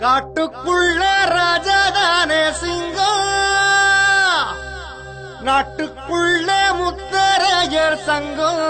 காட்டுக்குள்ள ராஜாதானே சிங்கம், நாட்டுக்குள்ள முத்தரையர் சங்கம்.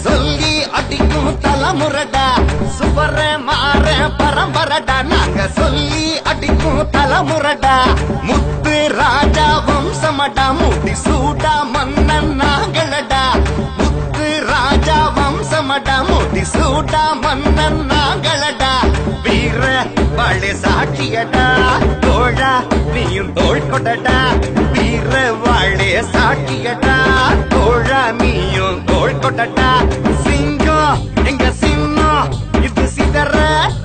சொல்லி அடிக்கும் தலைமுறடா, சுவர மாற பரம்பரடா, நாங்க சொல்லி அடிக்கும் தலைமுறடா. முத்து ராஜா வம்சமடா, முடி சூடா மன்னன் நாங்களடா. முத்து ராஜா வம்சமடா, முடி சூடா மன்னன் நாங்களடா. வீர வாழை சாட்சியடா, தோழா நீயும் தோள் கொடடா. வீர வாழை சாட்சியடா, தோழா நீயும் தோள் கொடடா. சிங்கம் எங்க சின்னம், இது சிதற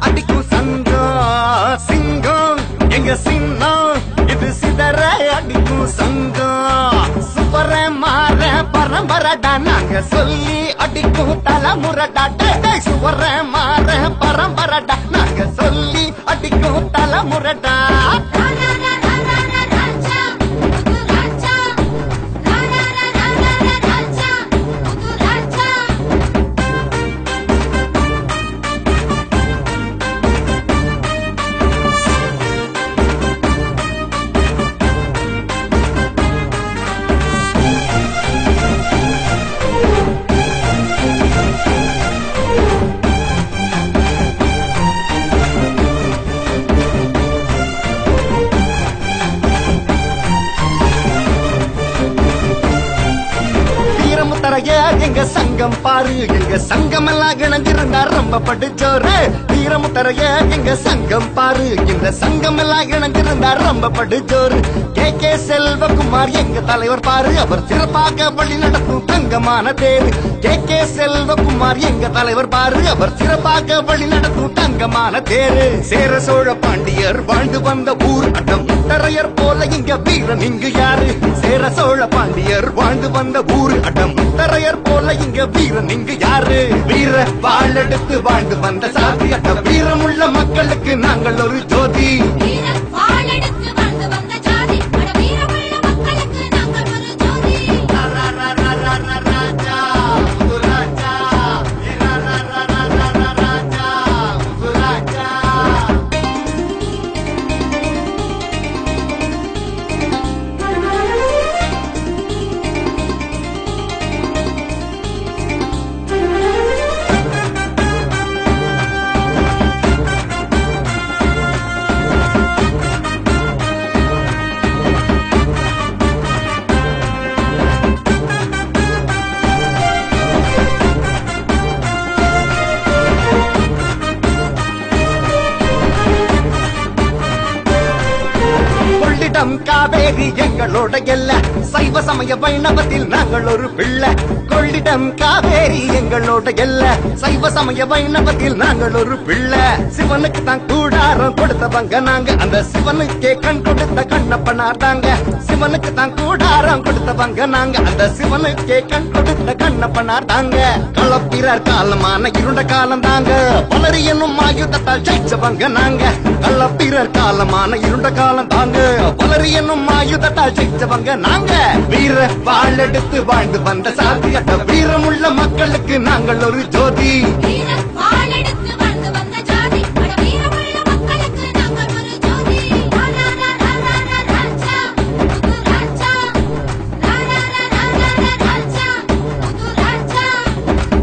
அடிக்கும் சங்கம். சிங்கம் எங்க சின்னம், இது சிதற அடிக்கும் சங்கம். சுவர மாற பரம்பரடா, நாங்க சொல்லி அடிக்கும் தலைமுறடா. சுவர மாற பரம்பரடா, நாங்க சொல்லி அடிக்கும் தலைமுறடா. எங்க சங்கம் பாரு, எங்க சங்கம் எல்லாம் இணைஞ்சிருந்தா ரொம்ப படுச்சோரு. வீரமுத்தரைய எங்க சங்கம் பாரு, இந்த சங்கம் எல்லாம் இணைஞ்சிருந்தா ரொம்ப படுச்சோரு. கே செல்வகுமார் எங்க தலைவர் பாரு, அவர் சிறப்பாக வழி நடத்தும் தங்கமான தேரு. கே செல்வகுமார் எங்க தலைவர் பாரு, அவர் சிறப்பாக வழி நடத்தும் தங்கமான தேரு. சேர சோழ பாண்டியர் வாழ்ந்து வந்த ஊர் அடம் முத்தரையர் போல இங்க வீரன் இங்கு யாரு. சேர சோழ பாண்டியர் வாழ்ந்து வந்த ஊர் அடம் முத்தரையர் போல இங்க வீரன் இங்கு யாரு. வீர வாழெடுத்து வாழ்ந்து வந்த சாதி அட்ட வீரமுள்ள மக்களுக்கு நாங்கள் ஒரு ஜோதி. காவேரி எங்களோட எல்ல, சைவ சமய வைணவத்தில் நாங்கள் ஒரு பிள்ளை. கொள்ளிடம் காவேரி எங்களோட எல்ல, சைவ சமய வைணவத்தில் நாங்கள் ஒரு பிள்ளை. சிவனுக்கு தான் கூடாரம் கொடுத்தவங்க நாங்க, அந்த சிவனுக்கே கண் கொடுத்த கண்ணப்பனார் தாங்க. சிவனுக்கு தான் கூடாரம் கொடுத்தவங்க நாங்க, அந்த சிவனுக்கே கண் கொடுத்த கண்ணப்பனார் தாங்க. களப்பிரர் காலமான இருண்ட காலம் தாங்க, பலரி என்னும் ஆயுதத்தால் ஜெயிச்சவங்க நாங்க. களப்பிரர் காலமான இருண்ட காலம் தாங்க, பலரி என்னும் ஆயுதத்தால் ஜெயிச்சவங்க நாங்க. வீர வாழெடுத்து வாழ்ந்து வந்த சாதி அட்ட வீரமுள்ள மக்களுக்கு நாங்கள் ஒரு ஜோதி.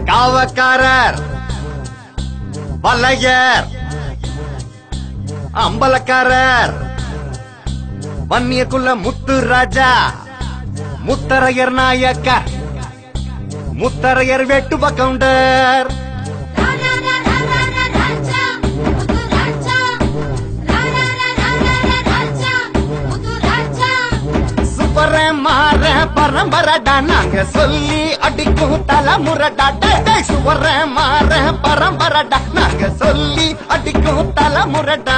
காவக்காரர், வலையர், அம்பலக்காரர், வன்னியக்குள்ள முத்து ராஜா, முத்தரையர் நாயக்கர், முத்தரையர் வெட்டுவ கவுண்டர். மாற பரம்பரடா நாங்க சொல்லி அடிக்கும் தலைமுறடா சுவர மாற பரம்பரடா நாங்க சொல்லி அடிக்கும் தலைமுறடா